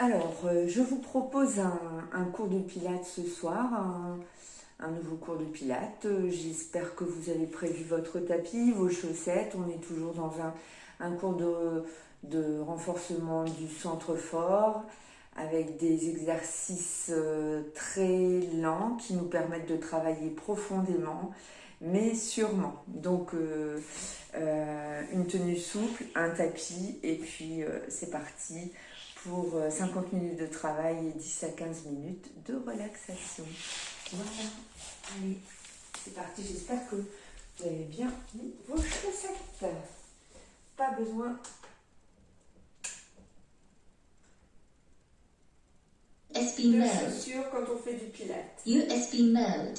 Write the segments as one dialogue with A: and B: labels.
A: Alors, je vous propose un cours de pilates ce soir, un nouveau cours de pilates. J'espère que vous avez prévu votre tapis, vos chaussettes. On est toujours dans un cours de renforcement du centre fort avec des exercices très lents qui nous permettent de travailler profondément, mais sûrement. Donc, une tenue souple, un tapis et puis c'est parti pour 50 minutes de travail et 10 à 15 minutes de relaxation. Voilà, allez, c'est parti. J'espère que vous avez bien mis vos chaussettes. Pas besoin.
B: USB
A: de
B: mode.
A: chaussures quand on fait du pilates.
B: USB mode.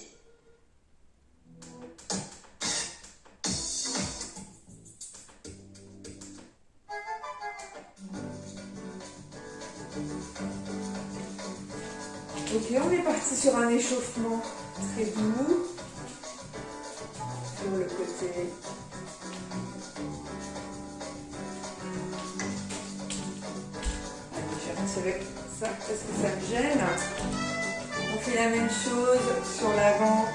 A: Ok, on est parti sur un échauffement très doux sur le côté. Allez, j'arrête avec ça parce que ça me gêne. On fait la même chose sur l'avant.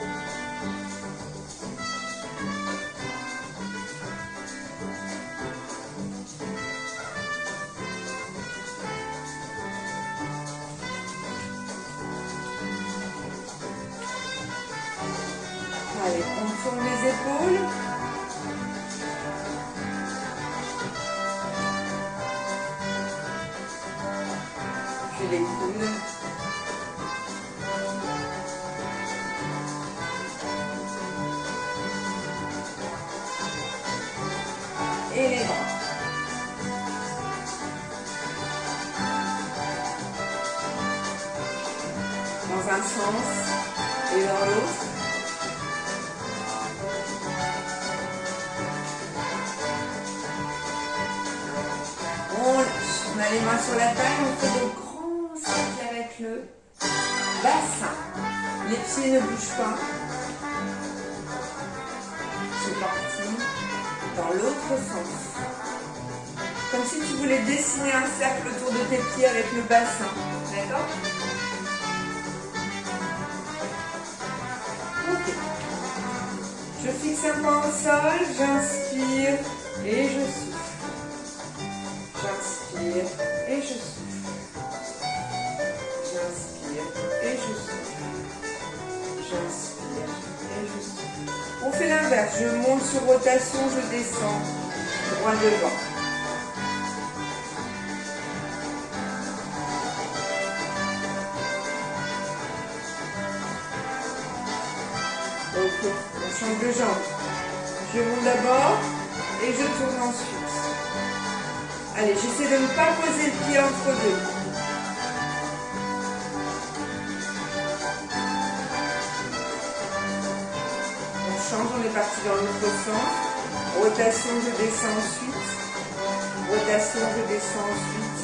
A: Allez, on tourne les épaules. Puis les coudes. Et les bras. Dans un sens et dans l'autre. On a les mains sur la taille, on fait de grands cercles avec le bassin. Les pieds ne bougent pas. C'est parti. Dans l'autre sens. Comme si tu voulais dessiner un cercle autour de tes pieds avec le bassin. D'accord? Ok. Je fixe un point au sol, j'inspire et je souffle. J'inspire et je souffle. J'inspire et je souffle. J'inspire et je souffle. On fait l'inverse. Je monte sur rotation, je descends droit devant. Ok, on change de jambe. Je monte d'abord et je tourne ensuite. Allez, j'essaie de ne pas poser le pied entre deux. On change, on est parti dans l'autre sens. Rotation, je descends ensuite. Rotation, je descends ensuite.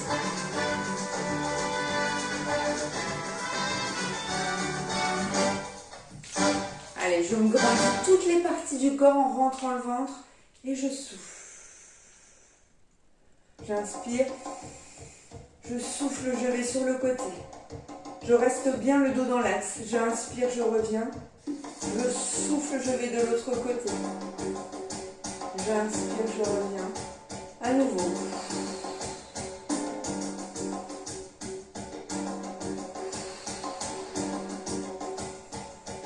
A: Allez, je me grandis toutes les parties du corps en rentrant le ventre et je souffle. J'inspire, je souffle, je vais sur le côté. Je reste bien le dos dans l'axe. J'inspire, je reviens. Je souffle, je vais de l'autre côté. J'inspire, je reviens. À nouveau.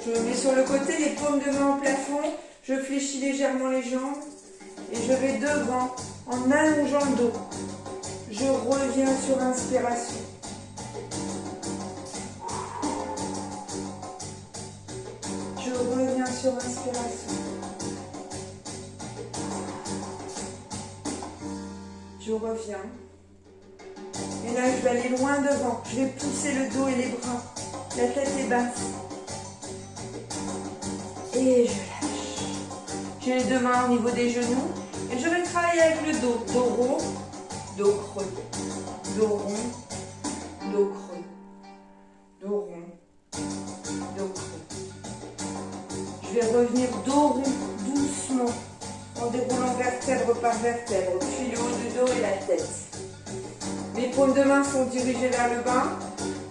A: Je me mets sur le côté, les paumes de main au plafond. Je fléchis légèrement les jambes. Et je vais devant en allongeant le dos. Je reviens sur inspiration. Je reviens sur inspiration. Je reviens. Et là, je vais aller loin devant. Je vais pousser le dos et les bras. La tête est basse. Et je lâche. J'ai les deux mains au niveau des genoux. Et je vais travailler avec le dos. Dos rond, dos creux. Dos rond, dos creux. Dos rond, dos creux. Je vais revenir dos rond, doucement, en déroulant vertèbre par vertèbre, puis le haut du dos et la tête. Les paumes de main sont dirigées vers le bas.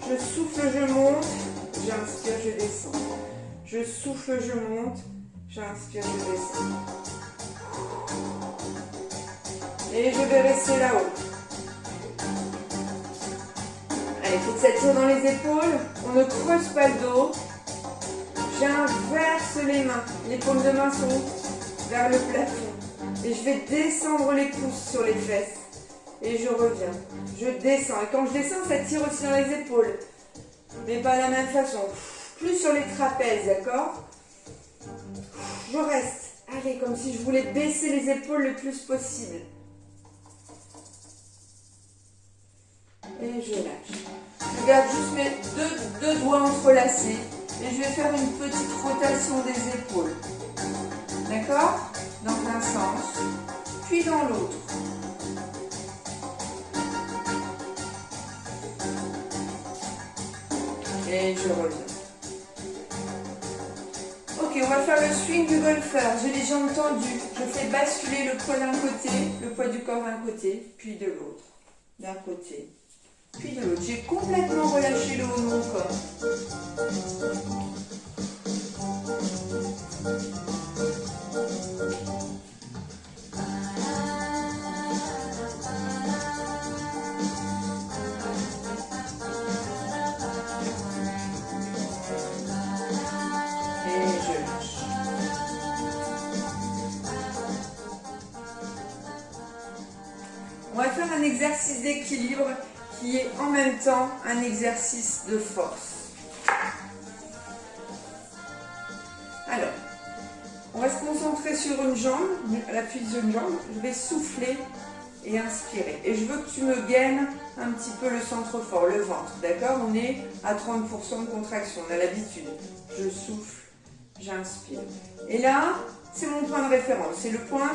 A: Je souffle, je monte. J'inspire, je descends. Je souffle, je monte. J'inspire, je descends. Et je vais rester là-haut. Allez, il s'étire dans les épaules. On ne creuse pas le dos. J'inverse les mains. Les paumes de main sont vers le plafond. Et je vais descendre les pouces sur les fesses. Et je reviens. Je descends. Et quand je descends, ça tire aussi dans les épaules. Mais pas de la même façon. Plus sur les trapèzes, d'accord? Je reste. Allez, comme si je voulais baisser les épaules le plus possible. Et je lâche. Je garde juste mes deux doigts entrelacés. Et je vais faire une petite rotation des épaules. D'accord? Dans un sens, puis dans l'autre. Et je reviens. Ok, on va faire le swing du golfeur. J'ai les jambes tendues. Je fais basculer le poids d'un côté, le poids du corps d'un côté, puis de l'autre. D'un côté, puis de l'autre. J'ai complètement relâché le haut de mon corps. On va faire un exercice d'équilibre qui est en même temps un exercice de force. Alors, on va se concentrer sur une jambe, à l'appui d'une jambe. Je vais souffler et inspirer. Et je veux que tu me gaines un petit peu le centre fort, le ventre. D'accord? On est à 30% de contraction, on a l'habitude. Je souffle, j'inspire. Et là, c'est mon point de référence. C'est le point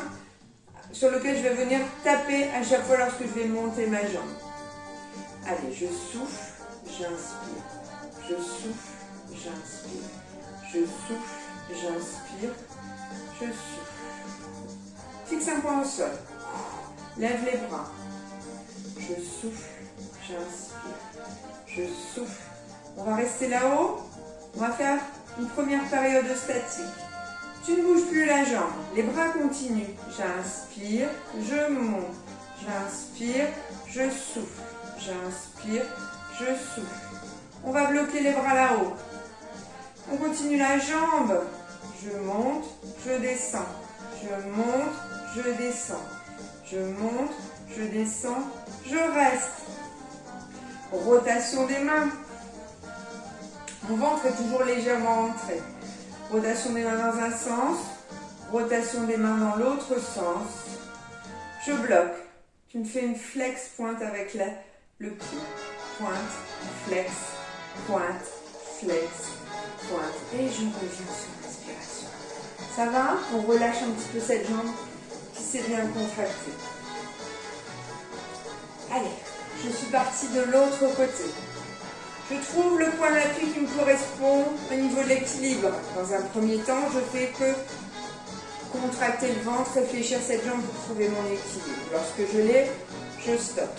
A: sur lequel je vais venir taper à chaque fois lorsque je vais monter ma jambe. Allez, je souffle, j'inspire. Je souffle, j'inspire. Je souffle, j'inspire. Je souffle. Fixe un point au sol. Lève les bras. Je souffle, j'inspire. Je souffle. On va rester là-haut. On va faire une première période statique. Tu ne bouges plus la jambe, les bras continuent. J'inspire, je monte. J'inspire, je souffle. J'inspire, je souffle. On va bloquer les bras là-haut. On continue la jambe. Je monte, je descends. Je monte, je descends. Je monte, je descends, je reste. Rotation des mains. Mon ventre est toujours légèrement rentré. Rotation des mains dans un sens, rotation des mains dans l'autre sens. Je bloque. Tu me fais une flex pointe avec le pied. Pointe, flex, pointe, flex, pointe. Et je reviens sur l'inspiration. Ça va? On relâche un petit peu cette jambe qui s'est bien contractée. Allez, je suis partie de l'autre côté. Je trouve le point d'appui qui me correspond au niveau de l'équilibre. Dans un premier temps, je fais que contracter le ventre, réfléchir cette jambe pour trouver mon équilibre. Lorsque je l'ai, je stoppe.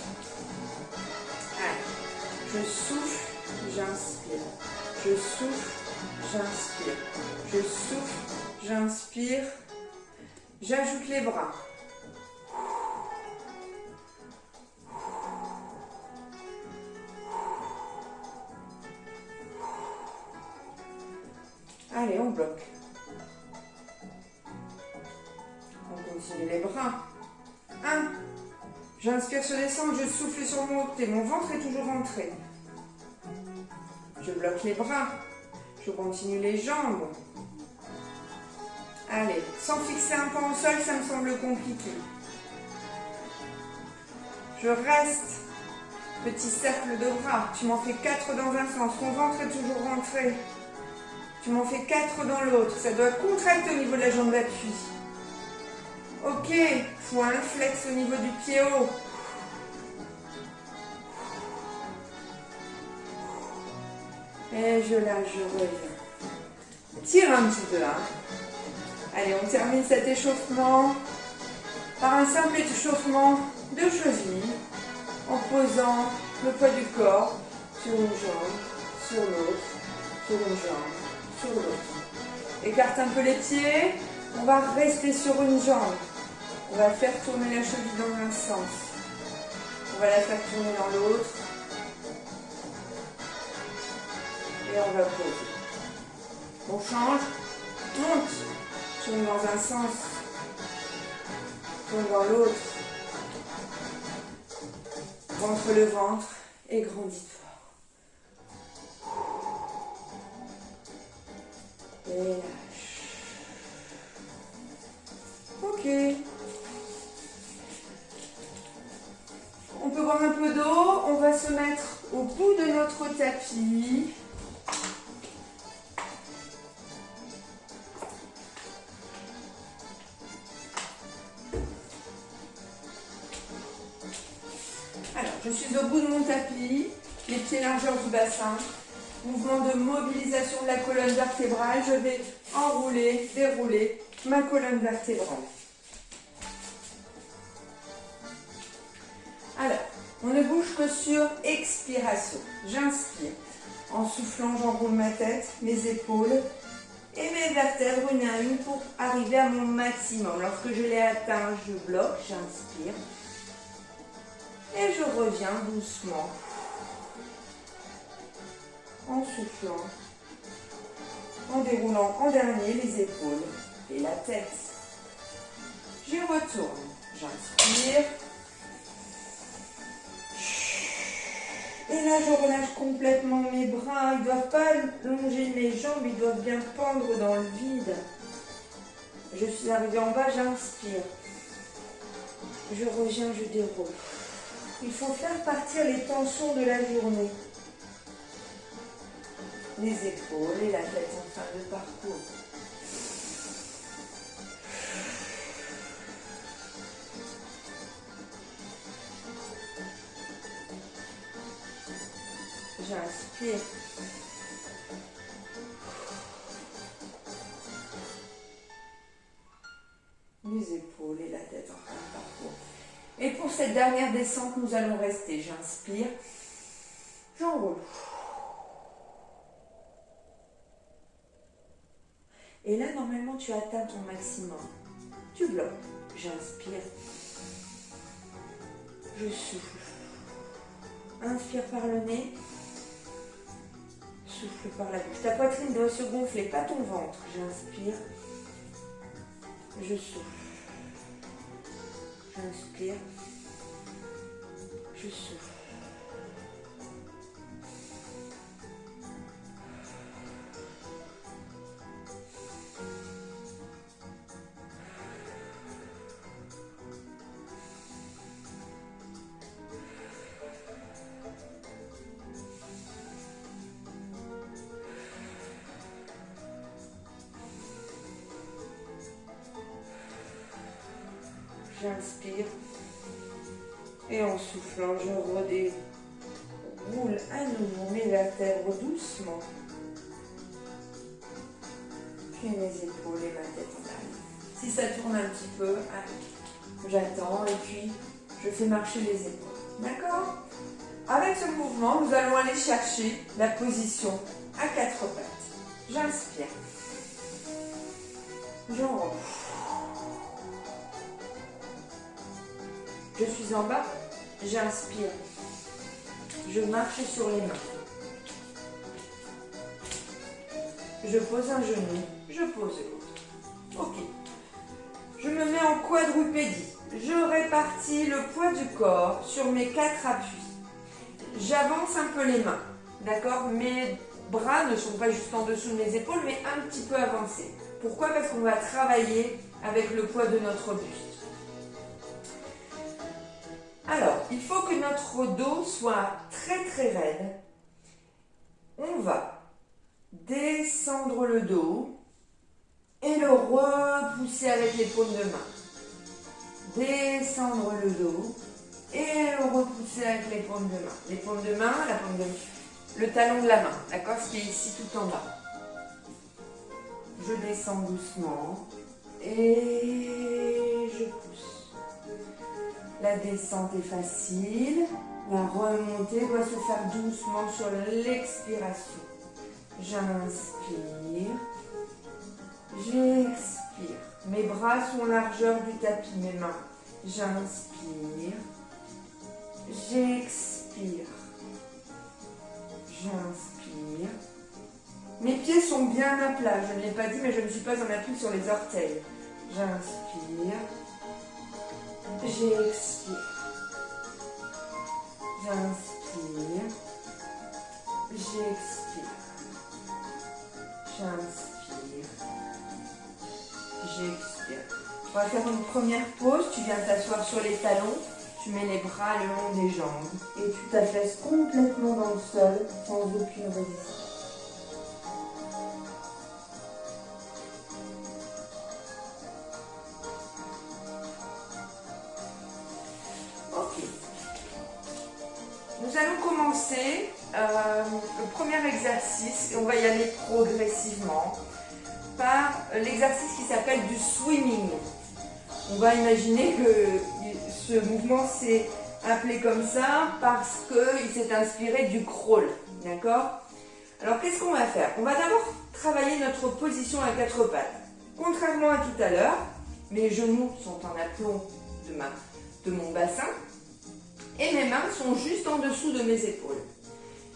A: Allez, je souffle, j'inspire. Je souffle, j'inspire. Je souffle, j'inspire. J'ajoute les bras. Allez, on bloque. On continue les bras. 1. J'inspire sur descendre, je souffle sur monter. Mon ventre est toujours rentré. Je bloque les bras. Je continue les jambes. Allez, sans fixer un point au sol, ça me semble compliqué. Je reste. Petit cercle de bras. Tu m'en fais 4 dans un sens. Mon ventre est toujours rentré. Tu m'en fais 4 dans l'autre. Ça doit contracter au niveau de la jambe d'appui. Ok. Point flex au niveau du pied haut. Et je lâche, je reviens. Tire un petit peu. Allez, on termine cet échauffement par un simple échauffement de cheville. en posant le poids du corps sur une jambe, sur l'autre, sur une jambe, sur l'autre. Écarte un peu les pieds, on va rester sur une jambe. On va faire tourner la cheville dans un sens. On va la faire tourner dans l'autre. Et on va poser. On change, monte, tourne dans un sens, tourne dans l'autre. Rentre le ventre et grandis-toi. Et lâche. Ok. On peut boire un peu d'eau. On va se mettre au bout de notre tapis. Alors, je suis au bout de mon tapis, les pieds largeur du bassin. Mouvement de mobilisation de la colonne vertébrale. Je vais enrouler, dérouler ma colonne vertébrale. Alors, on ne bouge que sur expiration. J'inspire. En soufflant, j'enroule ma tête, mes épaules et mes vertèbres une à une pour arriver à mon maximum. Lorsque je l'ai atteint, je bloque, j'inspire. Et je reviens doucement. En soufflant, en déroulant en dernier les épaules et la tête. J'y retourne. J'inspire. Et là, je relâche complètement mes bras. Ils ne doivent pas longer mes jambes, ils doivent bien pendre dans le vide. Je suis arrivée en bas, j'inspire. Je reviens, je déroule. Il faut faire partir les tensions de la journée. Les épaules et la tête en fin de parcours. J'inspire. Les épaules et la tête en fin de parcours. Et pour cette dernière descente, nous allons rester. J'inspire. J'enroule. Et là, normalement, tu atteins ton maximum. Tu bloques. J'inspire. Je souffle. Inspire par le nez. Souffle par la bouche. Ta poitrine doit se gonfler, pas ton ventre. J'inspire. Je souffle. J'inspire. Je souffle. J'inspire et en soufflant, je redéroule à nouveau mes vertèbres doucement. Puis mes épaules et ma tête en arrière. Si ça tourne un petit peu, j'attends et puis je fais marcher les épaules. D'accord? Avec ce mouvement, nous allons aller chercher la position à quatre pattes. J'inspire. J'enroule. Je suis en bas, j'inspire. Je marche sur les mains. Je pose un genou, je pose l'autre. Ok. Je me mets en quadrupédie. Je répartis le poids du corps sur mes quatre appuis. J'avance un peu les mains. D'accord? Mes bras ne sont pas juste en dessous de mes épaules, mais un petit peu avancés. Pourquoi? Parce qu'on va travailler avec le poids de notre buste. Alors, il faut que notre dos soit très très raide. On va descendre le dos et le repousser avec les paumes de main. Descendre le dos et le repousser avec les paumes de main. Les paumes de main, le talon de la main, d'accord? Ce qui est ici tout en bas. Je descends doucement et je pousse. La descente est facile. La remontée doit se faire doucement sur l'expiration. J'inspire. J'expire. Mes bras sont largeur du tapis, mes mains. J'inspire. J'expire. J'inspire. Mes pieds sont bien à plat. Je ne l'ai pas dit, mais je ne suis pas en appui sur les orteils. J'inspire. J'expire. J'inspire. J'expire. J'inspire. J'expire. On va faire une première pause. Tu viens t'asseoir sur les talons. Tu mets les bras le long des jambes. Et tu t'affaisses complètement dans le sol sans aucune résistance. Ok. Nous allons commencer le premier exercice et on va y aller progressivement par l'exercice qui s'appelle du swimming. On va imaginer que ce mouvement s'est appelé comme ça parce qu'il s'est inspiré du crawl. D'accord? Alors qu'est-ce qu'on va faire? On va d'abord travailler notre position à quatre pattes. Contrairement à tout à l'heure, mes genoux sont en aplomb de mon bassin et mes mains sont juste en dessous de mes épaules.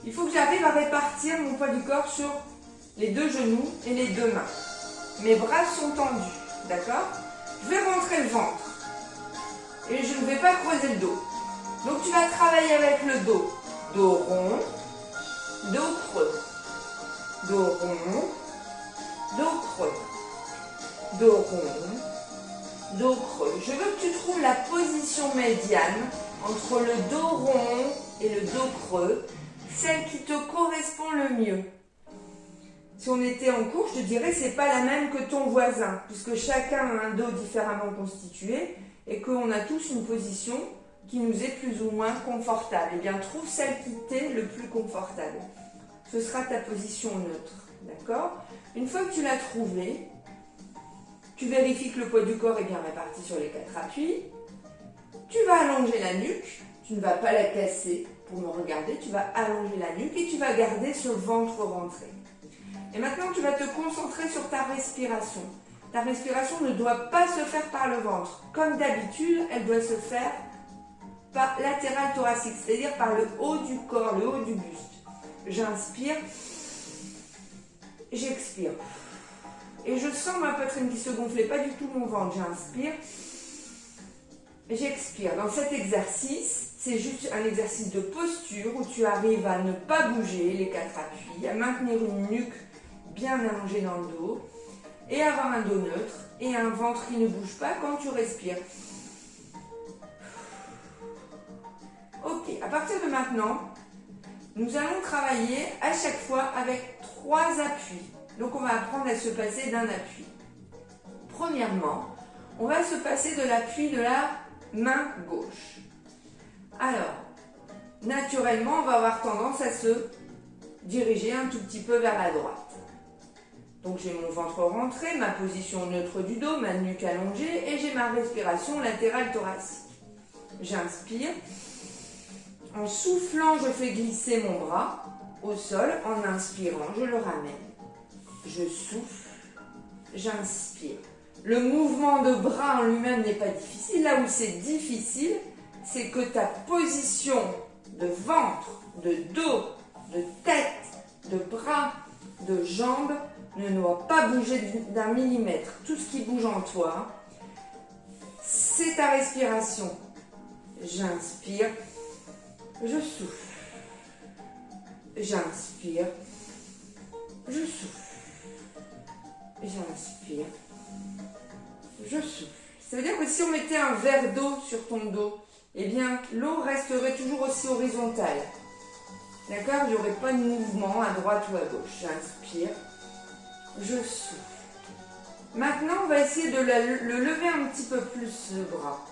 A: Il faut que j'arrive à répartir mon poids du corps sur les deux genoux et les deux mains. Mes bras sont tendus, d'accord? Je vais rentrer le ventre et je ne vais pas creuser le dos. Donc tu vas travailler avec le dos. Dos rond, dos creux. Dos rond, dos creux. Dos rond, dos creux. Je veux que tu trouves la position médiane entre le dos rond et le dos creux, celle qui te correspond le mieux. Si on était en cours, je te dirais que ce n'est pas la même que ton voisin, puisque chacun a un dos différemment constitué et qu'on a tous une position qui nous est plus ou moins confortable. Eh bien, trouve celle qui t'est le plus confortable. Ce sera ta position neutre, d'accord? Une fois que tu l'as trouvée, tu vérifies que le poids du corps est bien réparti sur les quatre appuis. Tu vas allonger la nuque, tu ne vas pas la casser pour me regarder, tu vas allonger la nuque et tu vas garder ce ventre rentré. Et maintenant, tu vas te concentrer sur ta respiration. Ta respiration ne doit pas se faire par le ventre. Comme d'habitude, elle doit se faire par latéral thoracique, c'est-à-dire par le haut du corps, le haut du buste. J'inspire, j'expire. Et je sens ma poitrine qui se gonfle, pas du tout mon ventre. J'inspire, j'expire. Dans cet exercice, c'est juste un exercice de posture où tu arrives à ne pas bouger les quatre appuis, à maintenir une nuque bien allongée dans le dos et avoir un dos neutre et un ventre qui ne bouge pas quand tu respires. Ok, à partir de maintenant, nous allons travailler à chaque fois avec 3 appuis. Donc on va apprendre à se passer d'un appui. Premièrement, on va se passer de l'appui de la main gauche. Alors, naturellement, on va avoir tendance à se diriger un tout petit peu vers la droite. Donc j'ai mon ventre rentré, ma position neutre du dos, ma nuque allongée et j'ai ma respiration latérale thoracique. J'inspire. En soufflant, je fais glisser mon bras au sol. En inspirant, je le ramène. Je souffle. J'inspire. Le mouvement de bras en lui-même n'est pas difficile. Là où c'est difficile, c'est que ta position de ventre, de dos, de tête, de bras, de jambes ne doit pas bouger d'un millimètre. Tout ce qui bouge en toi, c'est ta respiration. J'inspire, je souffle. J'inspire, je souffle. J'inspire, je souffle. Ça veut dire que si on mettait un verre d'eau sur ton dos, eh bien l'eau resterait toujours aussi horizontale. D'accord? Il n'y aurait pas de mouvement à droite ou à gauche. J'inspire, je souffle. Maintenant, on va essayer de le lever un petit peu plus le bras.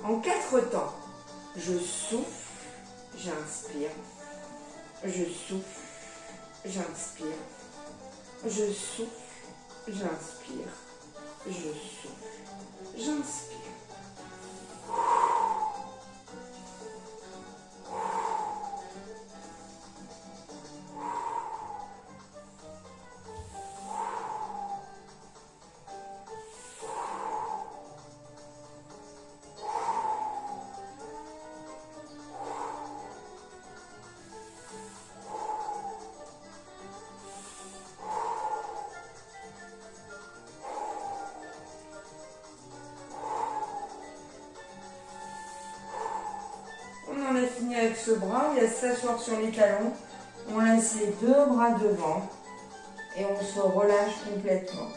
A: En 4 temps. Je souffle, j'inspire, je souffle, j'inspire, je souffle, j'inspire, je souffle, j'inspire. on a fini avec ce bras, il y a s'asseoir sur les talons. On laisse les deux bras devant et on se relâche complètement.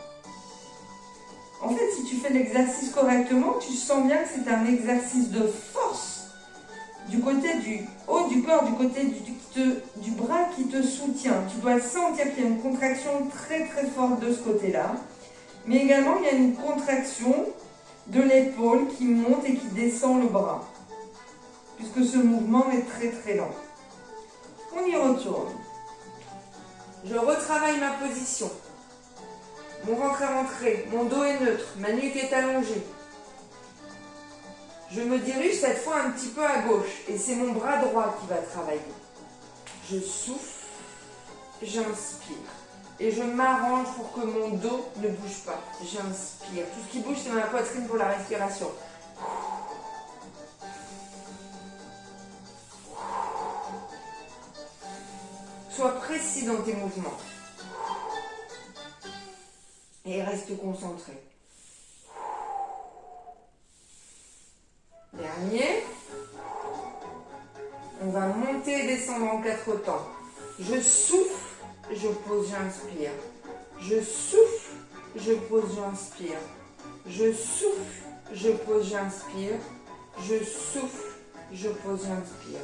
A: En fait, si tu fais l'exercice correctement, tu sens bien que c'est un exercice de force du côté du haut du corps, du côté du bras qui te soutient. Tu dois sentir qu'il y a une contraction très très forte de ce côté-là. Mais également, il y a une contraction de l'épaule qui monte et qui descend le bras. Puisque ce mouvement est très très lent. On y retourne. Je retravaille ma position. Mon ventre est rentré, mon dos est neutre, ma nuque est allongée. Je me dirige cette fois un petit peu à gauche et c'est mon bras droit qui va travailler. Je souffle, j'inspire et je m'arrange pour que mon dos ne bouge pas. J'inspire. Tout ce qui bouge, c'est ma poitrine pour la respiration. Sois précis dans tes mouvements. Et reste concentré. Dernier. On va monter et descendre en 4 temps. Je souffle, je pose, j'inspire. Je souffle, je pose, j'inspire. Je souffle, je pose, j'inspire. Je souffle, je pose, j'inspire.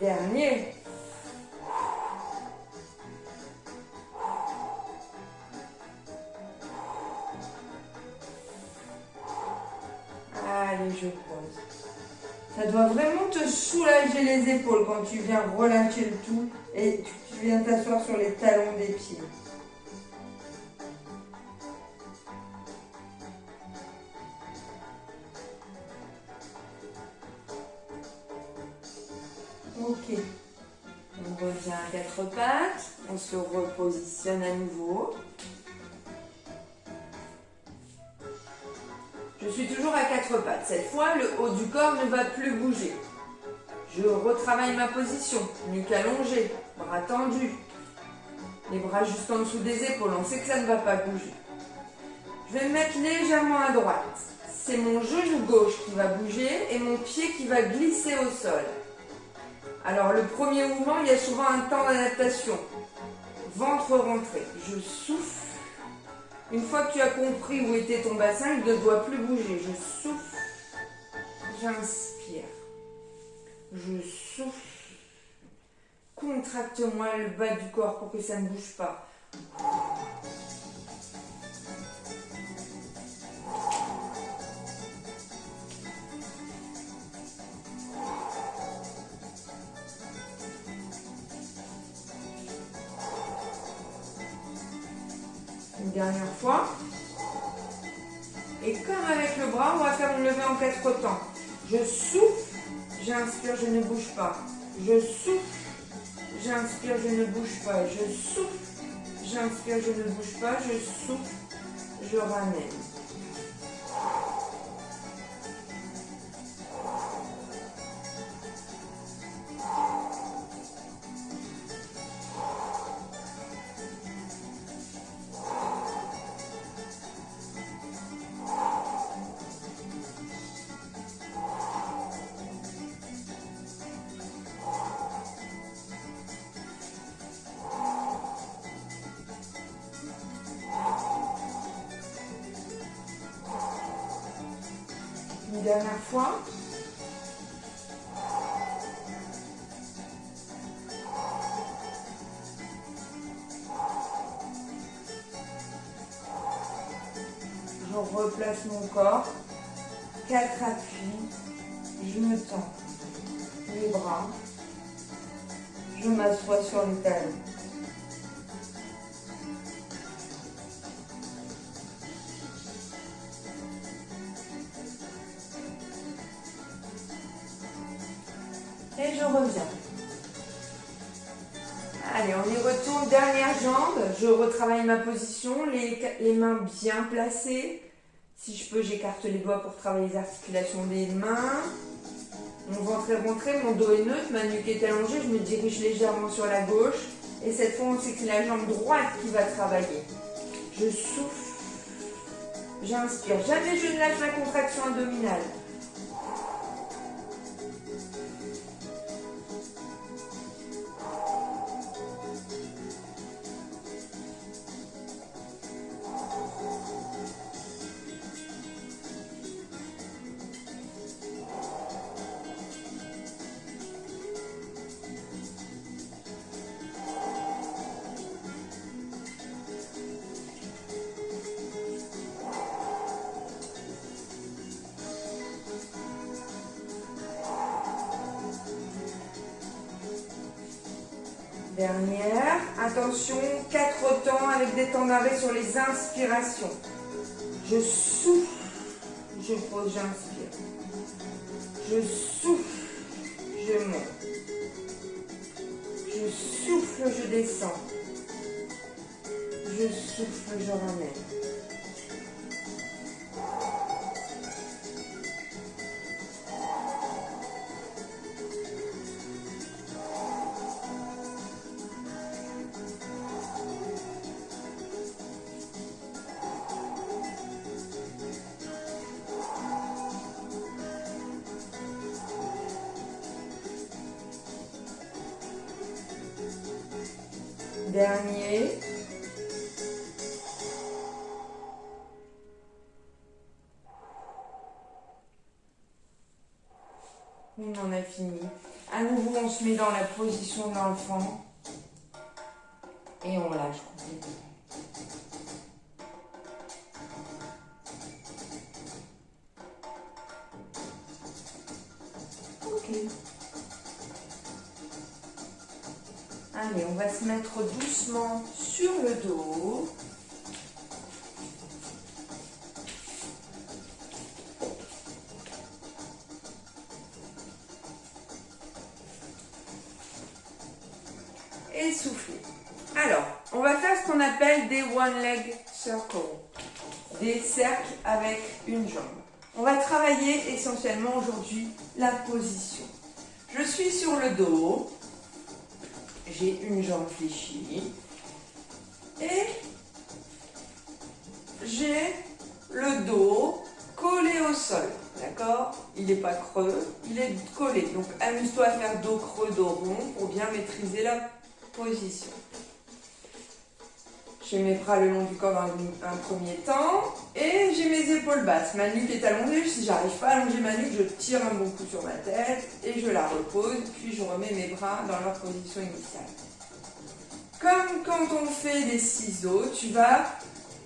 A: Dernier. Allez, je pose. Ça doit vraiment te soulager les épaules quand tu viens relâcher le tout et tu viens t'asseoir sur les talons des pieds. Ok, on revient à 4 pattes, on se repositionne à nouveau. Je suis toujours à 4 pattes. Cette fois, le haut du corps ne va plus bouger. Je retravaille ma position, nuque allongée, bras tendus, les bras juste en dessous des épaules, on sait que ça ne va pas bouger. Je vais me mettre légèrement à droite. C'est mon genou gauche qui va bouger et mon pied qui va glisser au sol. Alors, le premier mouvement, il y a souvent un temps d'adaptation. Ventre rentré. Je souffle. Une fois que tu as compris où était ton bassin, il ne doit plus bouger. Je souffle. J'inspire. Je souffle. Contracte-moi le bas du corps pour que ça ne bouge pas. Une dernière fois. Et comme avec le bras, on va faire une levée en 4 temps. Je souffle, j'inspire, je ne bouge pas. Je souffle, j'inspire, je ne bouge pas. Je souffle, j'inspire, je ne bouge pas. Je souffle, je ramène. Une dernière fois. Je replace mon corps. 4 appuis. Je me tends les bras. Je m'assois sur les talons. Et je reviens. Allez, on y retourne. Dernière jambe. Je retravaille ma position. Les mains bien placées. Si je peux, j'écarte les doigts pour travailler les articulations des mains. Mon ventre est rentré, mon dos est neutre, ma nuque est allongée, je me dirige légèrement sur la gauche. Et cette fois, on sait que c'est la jambe droite qui va travailler. Je souffle, j'inspire. Jamais je ne lâche la contraction abdominale. Dernière, attention, 4 temps avec des temps d'arrêt sur les inspirations. Je souffle, je pose, j'inspire. Je souffle, je monte. Je souffle, je descends. Je souffle, je ramène. Dernier. On en a fini. À nouveau, on se met dans la position de l'enfant et on lâche complètement. Ok. Allez, on va se mettre doucement sur le dos. Et souffler. Alors, on va faire ce qu'on appelle des one leg circles, des cercles avec une jambe. On va travailler essentiellement aujourd'hui la position. Je suis sur le dos, j'ai une jambe fléchie et j'ai le dos collé au sol, d'accord? Il n'est pas creux, il est collé. Donc amuse-toi à faire dos creux, dos rond pour bien maîtriser la position. J'ai mes bras le long du corps dans un premier temps et j'ai mes épaules basses. Ma nuque est allongée. Si j'arrive pas à allonger ma nuque, je tire un bon coup sur ma tête et je la repose. Puis je remets mes bras dans leur position initiale. Comme quand on fait des ciseaux, tu vas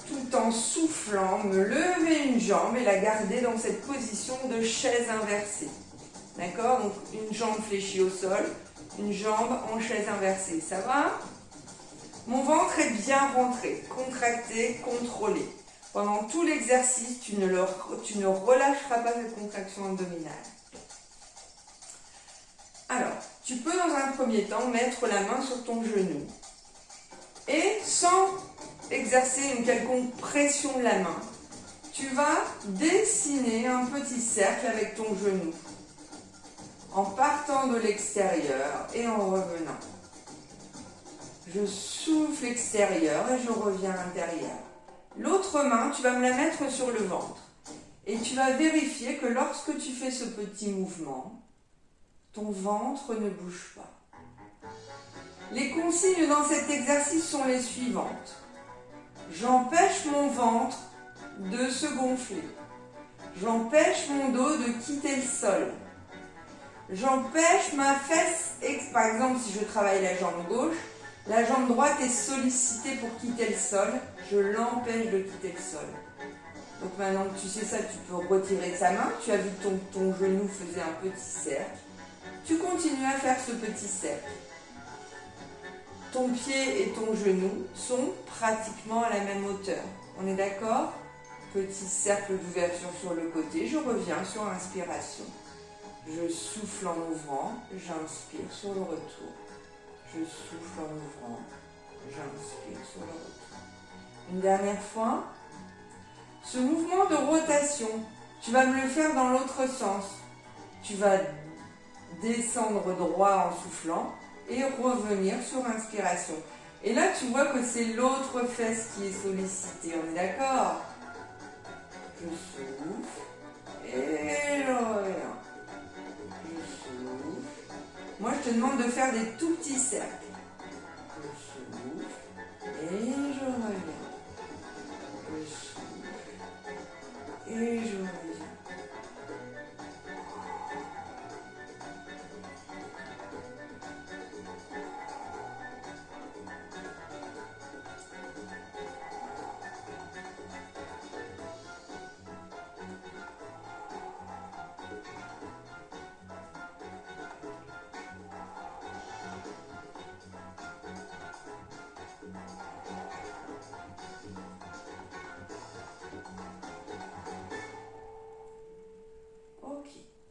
A: tout en soufflant me lever une jambe et la garder dans cette position de chaise inversée. D'accord? Donc une jambe fléchie au sol, une jambe en chaise inversée. Ça va? Mon ventre est bien rentré, contracté, contrôlé. Pendant tout l'exercice, tu ne relâcheras pas cette contraction abdominale. Alors, tu peux dans un premier temps mettre la main sur ton genou. Et sans exercer une quelconque pression de la main, tu vas dessiner un petit cercle avec ton genou. En partant de l'extérieur et en revenant. Je souffle extérieur et je reviens à l'intérieur. L'autre main, tu vas me la mettre sur le ventre. Et tu vas vérifier que lorsque tu fais ce petit mouvement, ton ventre ne bouge pas. Les consignes dans cet exercice sont les suivantes. J'empêche mon ventre de se gonfler. J'empêche mon dos de quitter le sol. J'empêche ma fesse, par exemple si je travaille la jambe gauche, la jambe droite est sollicitée pour quitter le sol, je l'empêche de quitter le sol. Donc maintenant que tu sais ça, tu peux retirer ta main, tu as vu que ton genou faisait un petit cercle. Tu continues à faire ce petit cercle. Ton pied et ton genou sont pratiquement à la même hauteur. On est d'accord? Petit cercle d'ouverture sur le côté, je reviens sur inspiration. Je souffle en ouvrant, j'inspire sur le retour. Je souffle en ouvrant, j'inspire sur le retour. Une dernière fois. Ce mouvement de rotation, tu vas me le faire dans l'autre sens. Tu vas descendre droit en soufflant et revenir sur inspiration. Et là, tu vois que c'est l'autre fesse qui est sollicitée. On est d'accord? Je souffle et je reviens. Je souffle. Moi, je te demande de faire des tout petits cercles. Je souffle et je reviens. Je souffle et je reviens.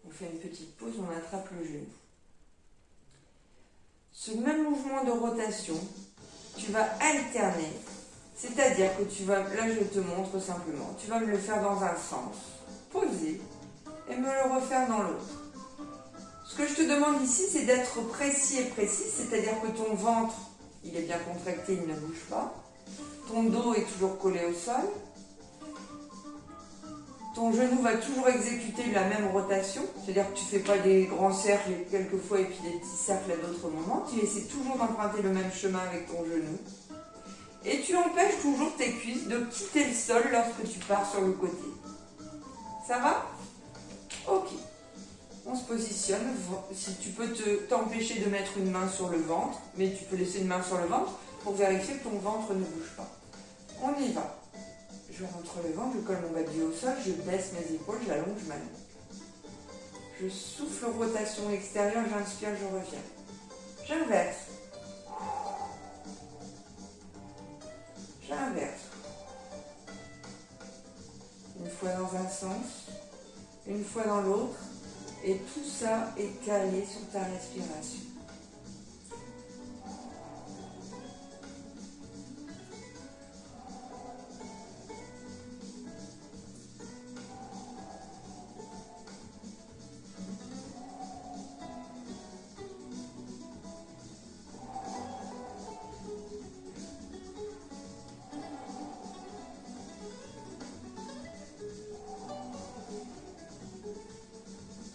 A: On fait une petite pause, on attrape le genou. Ce même mouvement de rotation, tu vas alterner. C'est-à-dire que tu vas, là je te montre simplement, tu vas me le faire dans un sens, poser, et me le refaire dans l'autre. Ce que je te demande ici, c'est d'être précis et précis, c'est-à-dire que ton ventre, il est bien contracté, il ne bouge pas. Ton dos est toujours collé au sol. Ton genou va toujours exécuter la même rotation, c'est-à-dire que tu ne fais pas des grands cercles quelquefois et puis des petits cercles à d'autres moments. Tu essaies toujours d'emprunter le même chemin avec ton genou. Et tu empêches toujours tes cuisses de quitter le sol lorsque tu pars sur le côté. Ça va? Ok. On se positionne. Si tu peux t'empêcher de mettre une main sur le ventre, mais tu peux laisser une main sur le ventre pour vérifier que ton ventre ne bouge pas. On y va. Je rentre le ventre, je colle mon bas du haut au sol, je baisse mes épaules, j'allonge ma nuque. Je souffle, rotation extérieure, j'inspire, je reviens. J'inverse. J'inverse. Une fois dans un sens, une fois dans l'autre, et tout ça est calé sur ta respiration.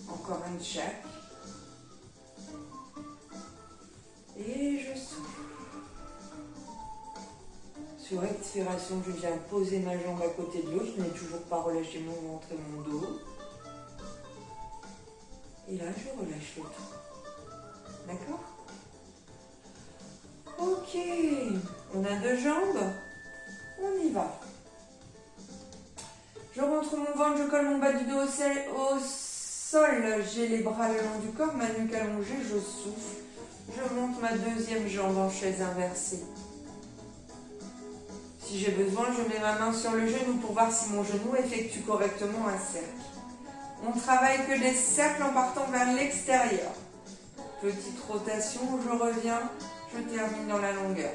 A: Encore un check. Et je souffle. Sur expiration, je viens poser ma jambe à côté de l'autre. Je n'ai toujours pas relâché mon ventre et mon dos. Et là, je relâche le tout. D'accord? Ok. On a deux jambes. On y va. Je rentre mon ventre, je colle mon bas du dos au sol, j'ai les bras le long du corps, ma nuque allongée, je souffle. Je monte ma deuxième jambe en chaise inversée. Si j'ai besoin, je mets ma main sur le genou pour voir si mon genou effectue correctement un cercle. On travaille que des cercles en partant vers l'extérieur. Petite rotation, je reviens, je termine dans la longueur.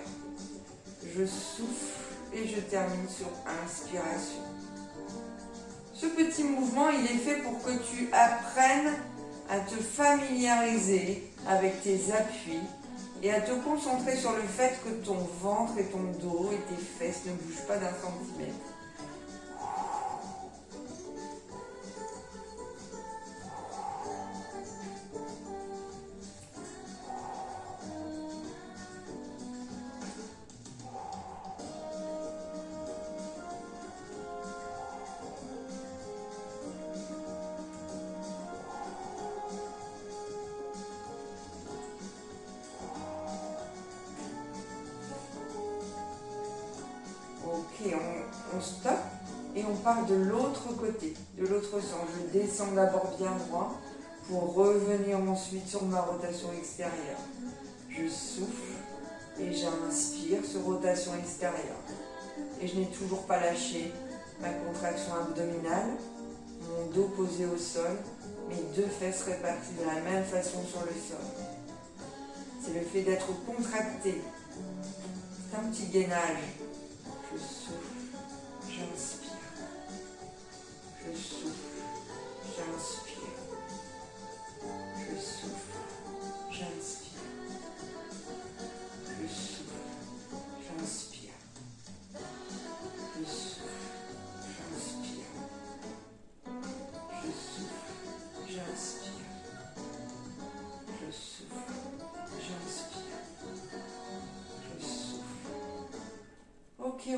A: Je souffle et je termine sur inspiration. Ce petit mouvement, il est fait pour que tu apprennes à te familiariser avec tes appuis et à te concentrer sur le fait que ton ventre et ton dos et tes fesses ne bougent pas d'un centimètre. Ok, on stoppe et on part de l'autre côté, de l'autre sens. Je descends d'abord bien droit pour revenir ensuite sur ma rotation extérieure. Je souffle et j'inspire sur rotation extérieure. Et je n'ai toujours pas lâché ma contraction abdominale, mon dos posé au sol, mes deux fesses réparties de la même façon sur le sol. C'est le fait d'être contracté. C'est un petit gainage. Je souffle, j'inspire.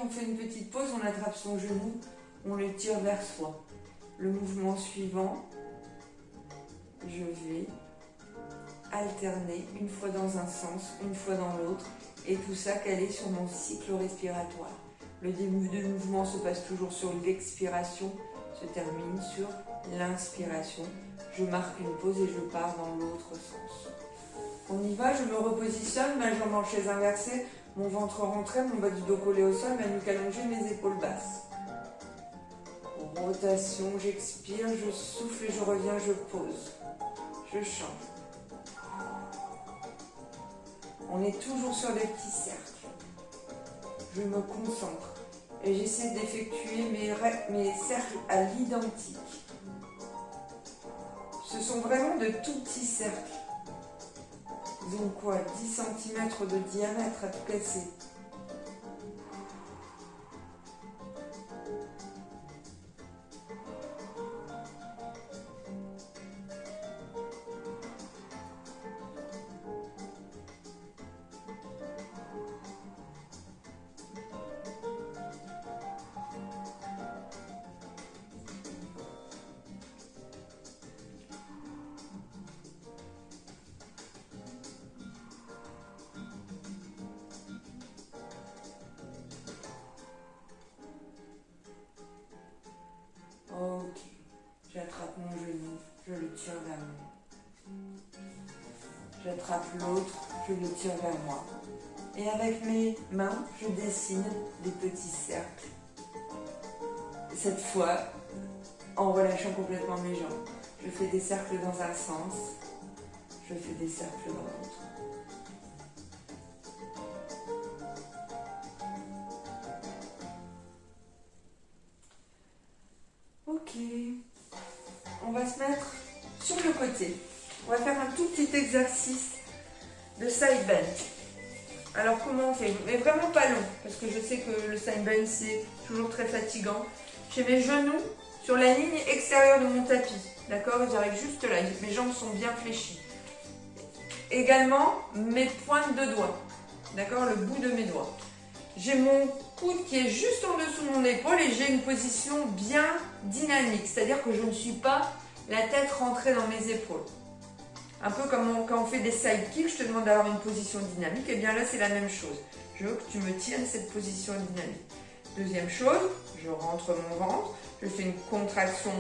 A: on fait une petite pause, on attrape son genou, on le tire vers soi. Le mouvement suivant, je vais alterner une fois dans un sens, une fois dans l'autre, et tout ça calé sur mon cycle respiratoire. Le début du mouvement se passe toujours sur l'expiration, se termine sur l'inspiration. Je marque une pause et je pars dans l'autre sens. On y va, je me repositionne, ma jambe en chaise inversée, mon ventre rentré, mon bas du dos collé au sol, ma nuque allongée, mes épaules basses. Rotation, j'expire, je souffle et je reviens, je pose. Je change. On est toujours sur des petits cercles. Je me concentre et j'essaie d'effectuer mes cercles à l'identique. Ce sont vraiment de tout petits cercles. Ils ont quoi, 10 cm de diamètre à tout casser. Ok, j'attrape mon genou, je le tire vers moi. J'attrape l'autre, je le tire vers moi. Et avec mes mains, je dessine des petits cercles. Cette fois, en relâchant complètement mes jambes. Je fais des cercles dans un sens, je fais des cercles dans l'autre. Ok, on va se mettre sur le côté. On va faire un tout petit exercice de side bend. Alors comment on fait? Mais vraiment pas long, parce que je sais que le side bend c'est toujours très fatigant. J'ai mes genoux sur la ligne extérieure de mon tapis, d'accord? J'arrive juste là, mes jambes sont bien fléchies. Également mes pointes de doigts, d'accord? Le bout de mes doigts. J'ai mon coude qui est juste en dessous de mon épaule et j'ai une position bien dynamique, c'est-à-dire que je ne suis pas la tête rentrée dans mes épaules. Un peu comme quand on fait des side kicks, je te demande d'avoir une position dynamique, et bien là c'est la même chose. Je veux que tu me tiennes cette position dynamique. Deuxième chose, je rentre mon ventre, je fais une contraction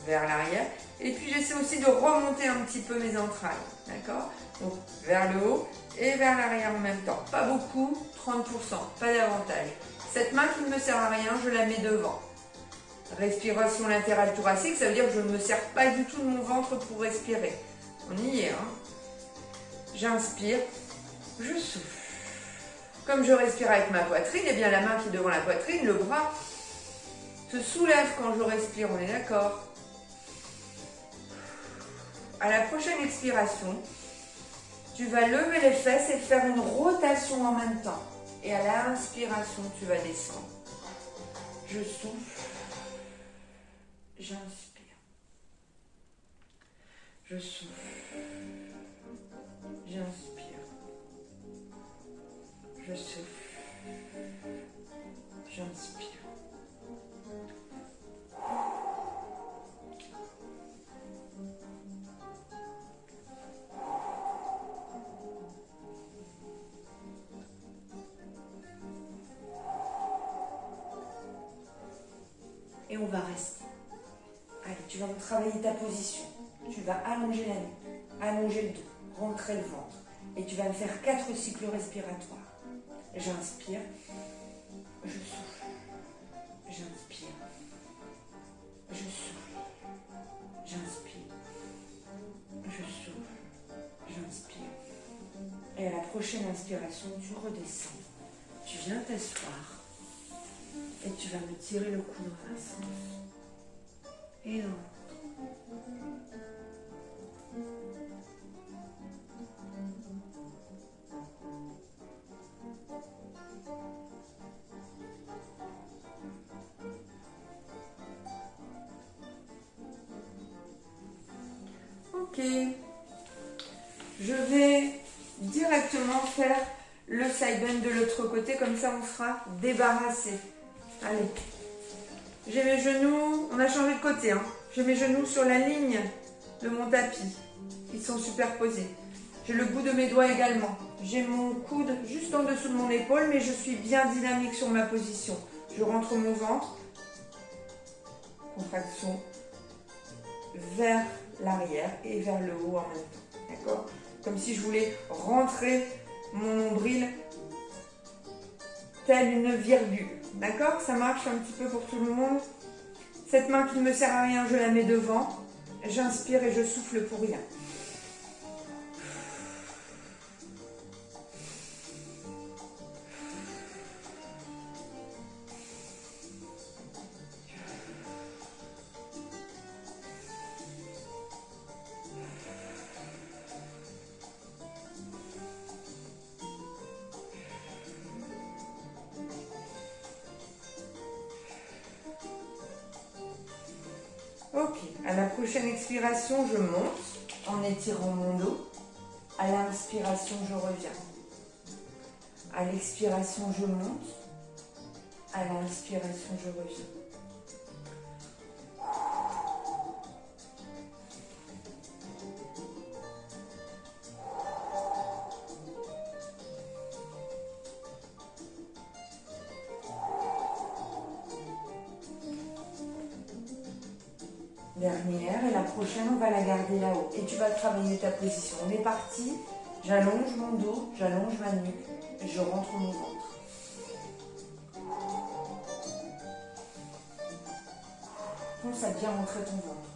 A: vers l'arrière, et puis j'essaie aussi de remonter un petit peu mes entrailles, d'accord? Donc vers le haut et vers l'arrière en même temps. Pas beaucoup, 30%, pas davantage. Cette main qui ne me sert à rien, je la mets devant. Respiration latérale thoracique, ça veut dire que je ne me sers pas du tout de mon ventre pour respirer. On y est, hein? J'inspire, je souffle. Comme je respire avec ma poitrine, et bien la main qui est devant la poitrine, le bras se soulève quand je respire, on est d'accord? À la prochaine expiration, tu vas lever les fesses et faire une rotation en même temps. Et à l'inspiration, tu vas descendre. Je souffle, j'inspire. Je souffle, j'inspire. Je souffle, j'inspire. Et on va rester. Allez, tu vas travailler ta position. Tu vas allonger la nuque, allonger le dos, rentrer le ventre. Et tu vas me faire 4 cycles respiratoires. J'inspire, je souffle, j'inspire, je souffle, j'inspire, je souffle, j'inspire. Et à la prochaine inspiration, tu redescends. Tu viens t'asseoir. Et tu vas me tirer le cou dans un sens et dans l'autre. Ok. Je vais directement faire le side bend de l'autre côté, comme ça on sera débarrassé. Allez. J'ai mes genoux, on a changé de côté, hein. J'ai mes genoux sur la ligne de mon tapis. Ils sont superposés. J'ai le bout de mes doigts également. J'ai mon coude juste en dessous de mon épaule, mais je suis bien dynamique sur ma position. Je rentre mon ventre. Contraction vers l'arrière et vers le haut en même temps. D'accord? Comme si je voulais rentrer mon nombril telle une virgule. D'accord? Ça marche un petit peu pour tout le monde. Cette main qui ne me sert à rien, je la mets devant. J'inspire et je souffle pour rien. Ok, à la prochaine expiration, je monte en étirant mon dos. À l'inspiration, je reviens. À l'expiration, je monte. À l'inspiration, je reviens. Dernière, et la prochaine, on va la garder là-haut. Et tu vas travailler ta position. On est parti. J'allonge mon dos, j'allonge ma nuque, et je rentre mon ventre. Pense à bien rentrer ton ventre.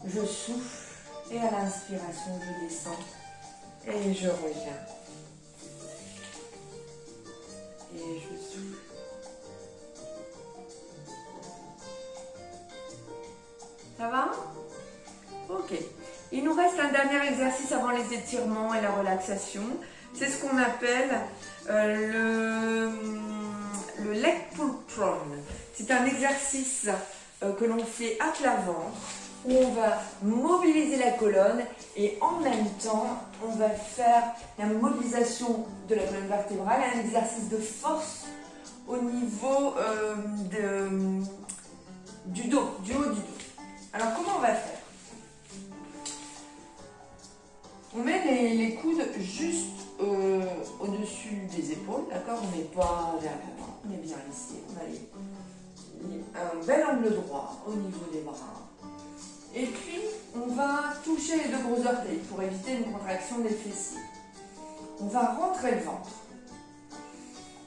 A: Je souffle, et à l'inspiration, je descends, et je reviens. Et je souffle. Ça va? Ok. Il nous reste un dernier exercice avant les étirements et la relaxation. C'est ce qu'on appelle le leg pull prone. C'est un exercice que l'on fait à plat ventre, où on va mobiliser la colonne et en même temps, on va faire la mobilisation de la colonne vertébrale, un exercice de force au niveau du dos, du haut du dos. Alors, comment on va faire? On met les coudes juste au-dessus des épaules, d'accord? On n'est pas vers l'avant, on est bien ici. On a un bel angle droit au niveau des bras. Et puis, on va toucher les deux gros orteils pour éviter une contraction des fessiers. On va rentrer le ventre.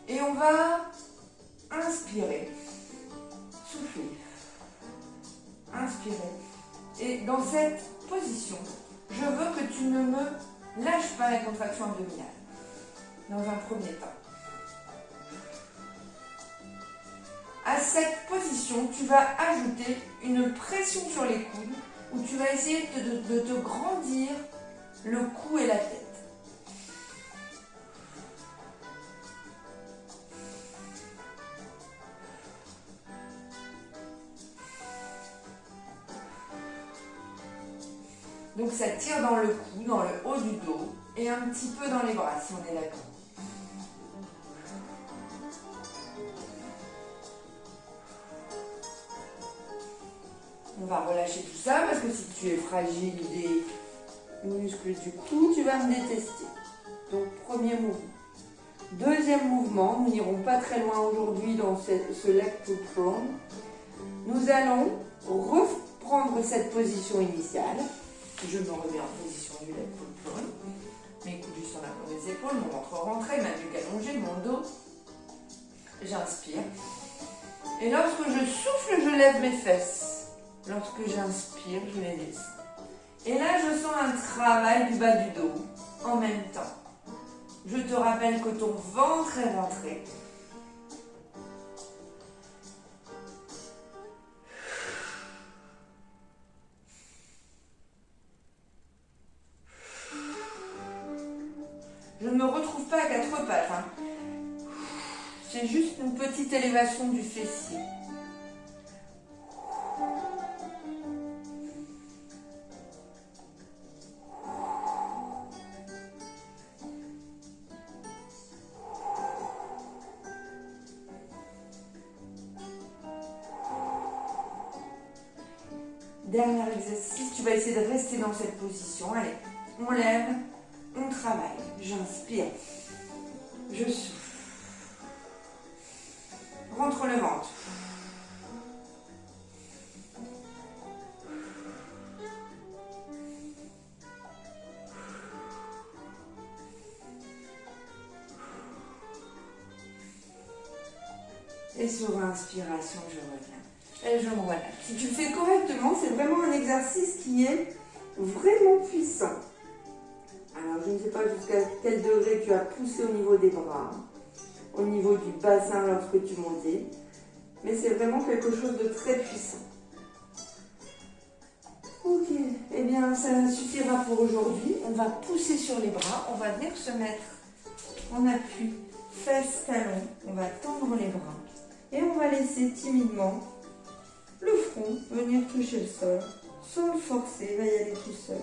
A: Et on va inspirer, souffler, inspirer. Et dans cette position, je veux que tu ne me lâches pas la contraction abdominale. Dans un premier temps. À cette position, tu vas ajouter une pression sur les coudes où tu vas essayer de te grandir le cou et la tête. Donc ça tire dans le cou, dans le haut du dos et un petit peu dans les bras si on est d'accord. On va relâcher tout ça parce que si tu es fragile des muscles du cou, tu vas me détester. Donc premier mouvement. Deuxième mouvement, nous n'irons pas très loin aujourd'hui dans ce leg pull prone. Nous allons reprendre cette position initiale. Je me remets en position du leg pull prone. Mes coudes juste en avant des épaules, mon ventre rentré, ma nuque allongée, mon dos. J'inspire. Et lorsque je souffle, je lève mes fesses. Lorsque j'inspire, je les descends. Et là, je sens un travail du bas du dos en même temps. Je te rappelle que ton ventre est rentré. Je ne me retrouve pas à quatre pattes. Hein. C'est juste une petite élévation du fessier. Dernier exercice, tu vas essayer de rester dans cette position. Allez, on lève, on travaille. J'inspire, je souffle. Rentre le ventre. Et sur l'inspiration, je reviens. Et je me relâche. Si tu le fais correctement, c'est vraiment un exercice qui est vraiment puissant. Alors, je ne sais pas jusqu'à quel degré tu as poussé au niveau des bras, au niveau du bassin lorsque tu montais, mais c'est vraiment quelque chose de très puissant. Ok, eh bien ça suffira pour aujourd'hui. On va pousser sur les bras, on va venir se mettre en appui, fesses, talons, on va tendre les bras et on va laisser timidement le front venir toucher le sol, sans le forcer, il va y aller tout seul.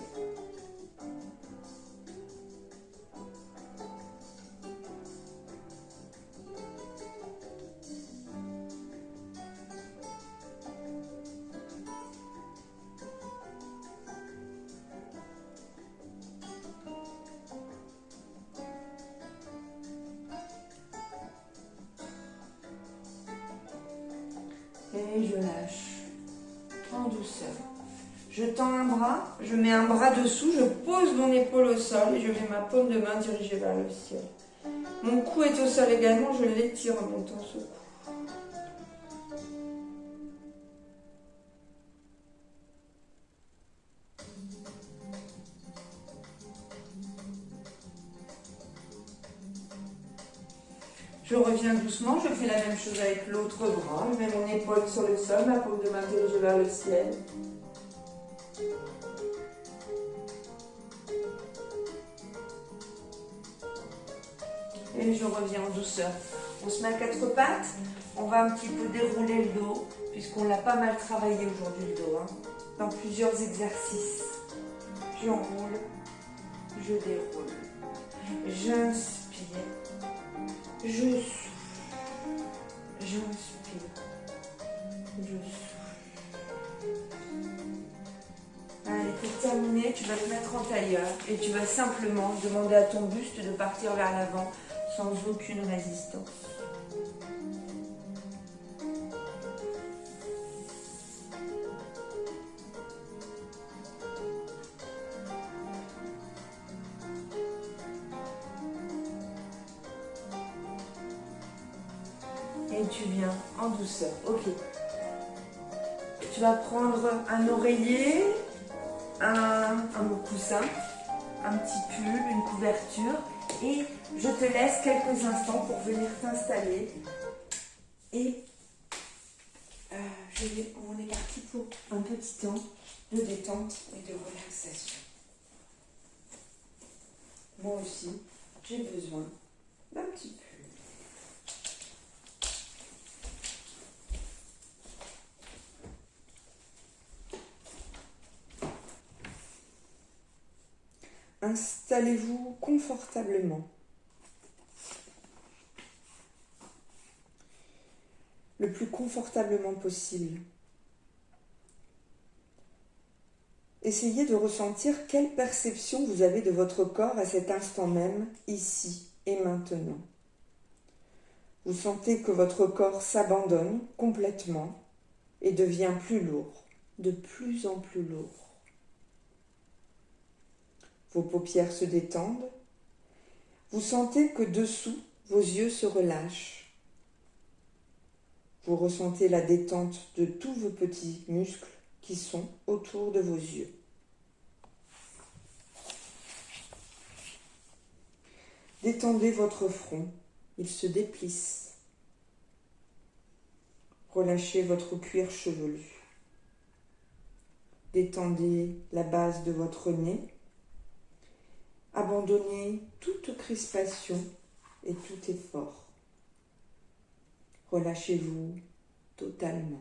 A: Et je lâche en douceur. Je tends un bras, je mets un bras dessous, je pose mon épaule au sol et je mets ma paume de main dirigée vers le ciel. Mon cou est au sol également, je l'étire en montant ce cou. Je reviens doucement, je fais la même chose avec l'autre bras. Je mets mon épaule sur le sol, ma paume de main dirigée vers le ciel. Et je reviens en douceur. On se met à quatre pattes, on va un petit peu dérouler le dos, puisqu'on l'a pas mal travaillé aujourd'hui le dos, hein, dans plusieurs exercices. J'enroule, je déroule, j'inspire, je souffle, j'inspire, je souffle. Allez, pour terminer, tu vas te mettre en tailleur et tu vas simplement demander à ton buste de partir vers l'avant sans aucune résistance. Et tu viens en douceur. Ok. Tu vas prendre un oreiller, un coussin, un petit pull, une couverture et je te laisse quelques instants pour venir t'installer et on est parti pour un petit temps de détente et de relaxation. Moi aussi, j'ai besoin d'un petit pull. Installez-vous confortablement. Le plus confortablement possible. Essayez de ressentir quelle perception vous avez de votre corps à cet instant même, ici et maintenant. Vous sentez que votre corps s'abandonne complètement et devient plus lourd, de plus en plus lourd. Vos paupières se détendent. Vous sentez que dessous, vos yeux se relâchent. Vous ressentez la détente de tous vos petits muscles qui sont autour de vos yeux. Détendez votre front, il se déplisse. Relâchez votre cuir chevelu. Détendez la base de votre nez. Abandonnez toute crispation et tout effort. Relâchez-vous totalement.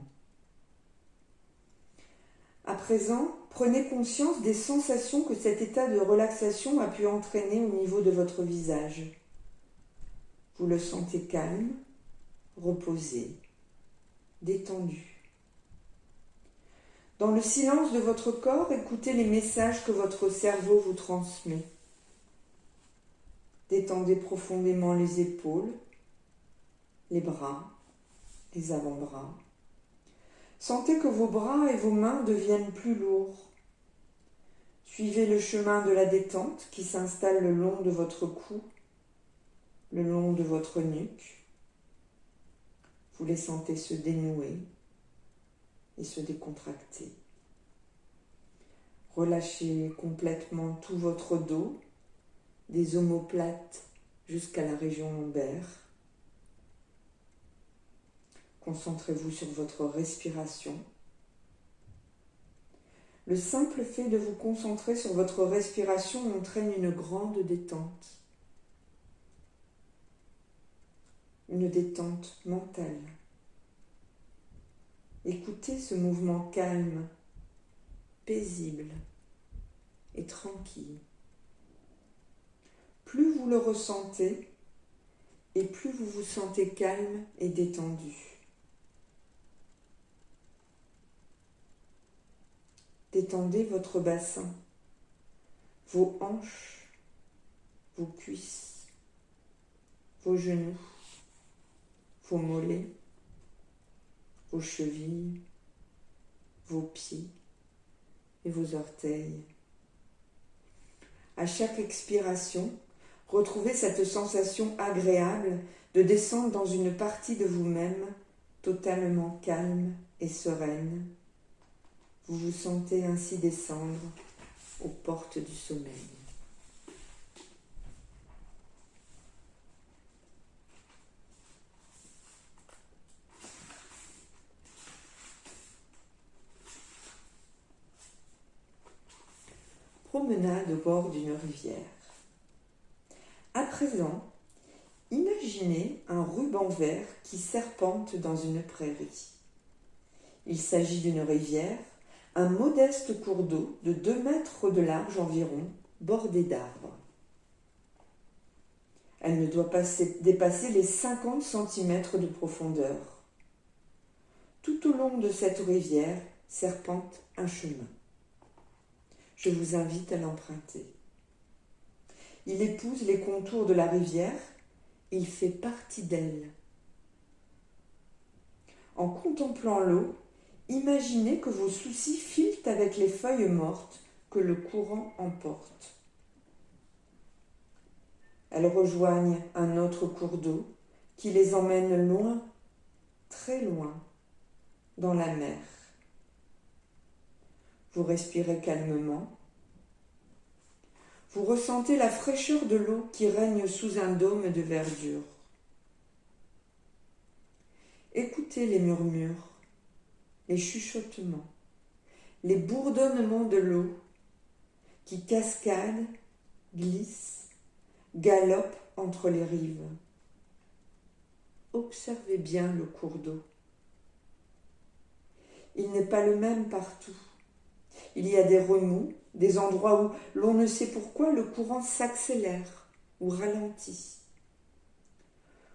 A: À présent, prenez conscience des sensations que cet état de relaxation a pu entraîner au niveau de votre visage. Vous le sentez calme, reposé, détendu. Dans le silence de votre corps, écoutez les messages que votre cerveau vous transmet. Détendez profondément les épaules, les bras, les avant-bras. Sentez que vos bras et vos mains deviennent plus lourds. Suivez le chemin de la détente qui s'installe le long de votre cou, le long de votre nuque. Vous les sentez se dénouer et se décontracter. Relâchez complètement tout votre dos, des omoplates jusqu'à la région lombaire. Concentrez-vous sur votre respiration. Le simple fait de vous concentrer sur votre respiration entraîne une grande détente. Une détente mentale. Écoutez ce mouvement calme, paisible et tranquille. Plus vous le ressentez, et plus vous vous sentez calme et détendu. Détendez votre bassin, vos hanches, vos cuisses, vos genoux, vos mollets, vos chevilles, vos pieds et vos orteils. À chaque expiration, retrouvez cette sensation agréable de descendre dans une partie de vous-même totalement calme et sereine. Vous vous sentez ainsi descendre aux portes du sommeil. Promenade au bord d'une rivière. À présent, imaginez un ruban vert qui serpente dans une prairie. Il s'agit d'une rivière, un modeste cours d'eau de 2 mètres de large environ, bordé d'arbres. Elle ne doit pas dépasser les 50 cm de profondeur. Tout au long de cette rivière serpente un chemin. Je vous invite à l'emprunter. Il épouse les contours de la rivière, il fait partie d'elle. En contemplant l'eau, imaginez que vos soucis filent avec les feuilles mortes que le courant emporte. Elles rejoignent un autre cours d'eau qui les emmène loin, très loin, dans la mer. Vous respirez calmement. Vous ressentez la fraîcheur de l'eau qui règne sous un dôme de verdure. Écoutez les murmures, les chuchotements, les bourdonnements de l'eau qui cascadent, glissent, galopent entre les rives. Observez bien le cours d'eau. Il n'est pas le même partout. Il y a des remous, des endroits où l'on ne sait pourquoi le courant s'accélère ou ralentit.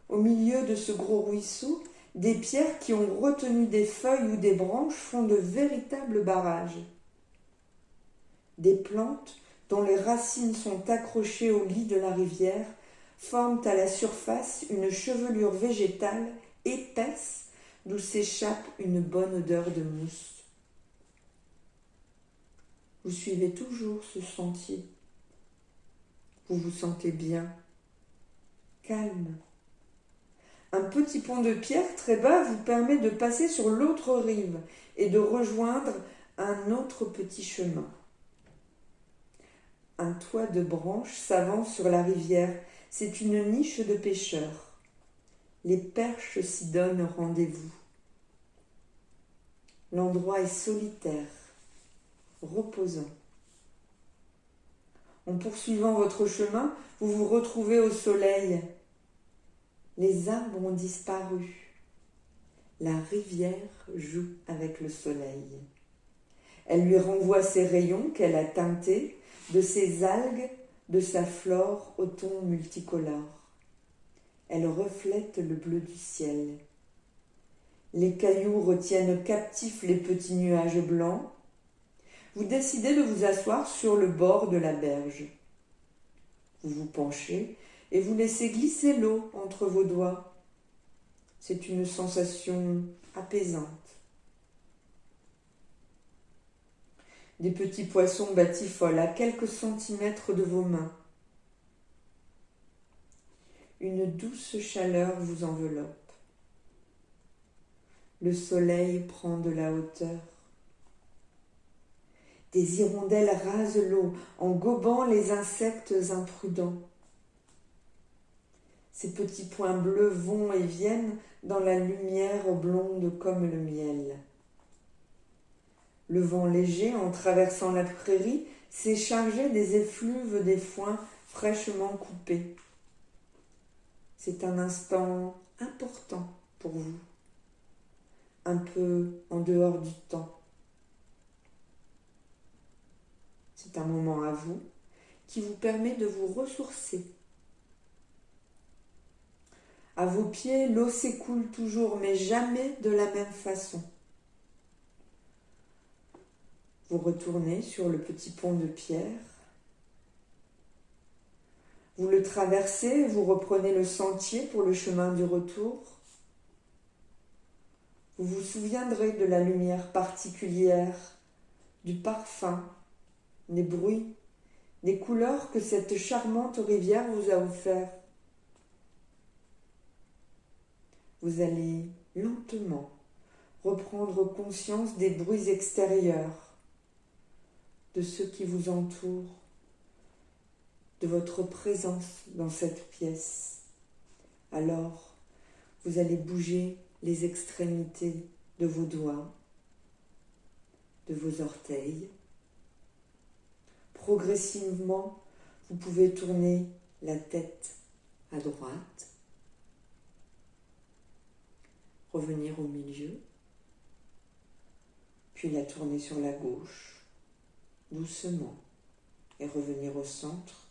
A: Au milieu de ce gros ruisseau, des pierres qui ont retenu des feuilles ou des branches font de véritables barrages. Des plantes dont les racines sont accrochées au lit de la rivière forment à la surface une chevelure végétale épaisse d'où s'échappe une bonne odeur de mousse. Vous suivez toujours ce sentier. Vous vous sentez bien, calme. Un petit pont de pierre très bas vous permet de passer sur l'autre rive et de rejoindre un autre petit chemin. Un toit de branches s'avance sur la rivière. C'est une niche de pêcheurs. Les perches s'y donnent rendez-vous. L'endroit est solitaire, reposant. En poursuivant votre chemin, vous vous retrouvez au soleil. Les arbres ont disparu. La rivière joue avec le soleil. Elle lui renvoie ses rayons qu'elle a teintés, de ses algues, de sa flore au ton multicolore. Elle reflète le bleu du ciel. Les cailloux retiennent captifs les petits nuages blancs. Vous décidez de vous asseoir sur le bord de la berge. Vous vous penchez et vous laissez glisser l'eau entre vos doigts. C'est une sensation apaisante. Des petits poissons batifolent à quelques centimètres de vos mains. Une douce chaleur vous enveloppe. Le soleil prend de la hauteur. Des hirondelles rasent l'eau en gobant les insectes imprudents. Ces petits points bleus vont et viennent dans la lumière blonde comme le miel. Le vent léger, en traversant la prairie, s'est chargé des effluves des foins fraîchement coupés. C'est un instant important pour vous, un peu en dehors du temps. C'est un moment à vous qui vous permet de vous ressourcer. À vos pieds, l'eau s'écoule toujours, mais jamais de la même façon. Vous retournez sur le petit pont de pierre. Vous le traversez, vous reprenez le sentier pour le chemin du retour. Vous vous souviendrez de la lumière particulière, du parfum, des bruits, des couleurs que cette charmante rivière vous a offert. Vous allez lentement reprendre conscience des bruits extérieurs, de ceux qui vous entourent, de votre présence dans cette pièce. Alors, vous allez bouger les extrémités de vos doigts, de vos orteils. Progressivement, vous pouvez tourner la tête à droite, revenir au milieu, puis la tourner sur la gauche, doucement, et revenir au centre.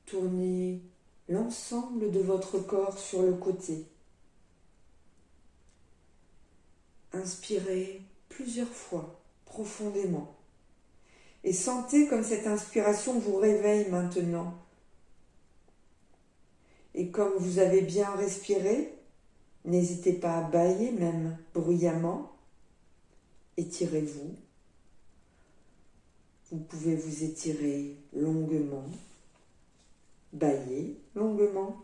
A: Tournez l'ensemble de votre corps sur le côté. Inspirez plusieurs fois, profondément. Et sentez comme cette inspiration vous réveille maintenant. Et comme vous avez bien respiré, n'hésitez pas à bâiller, même bruyamment. Étirez-vous. Vous pouvez vous étirer longuement, bâiller longuement.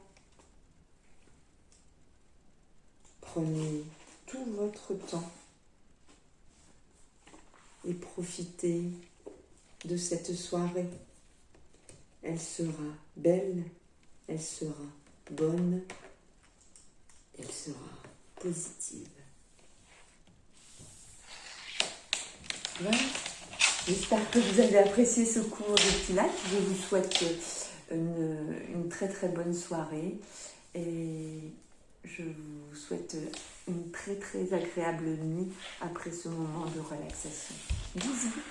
A: Prenez tout votre temps et profitez de cette soirée. Elle sera belle, elle sera bonne, elle sera positive. Voilà. J'espère que vous avez apprécié ce cours de Pilates. Je vous souhaite une très très bonne soirée et je vous souhaite une très très agréable nuit après ce moment de relaxation. Bisous.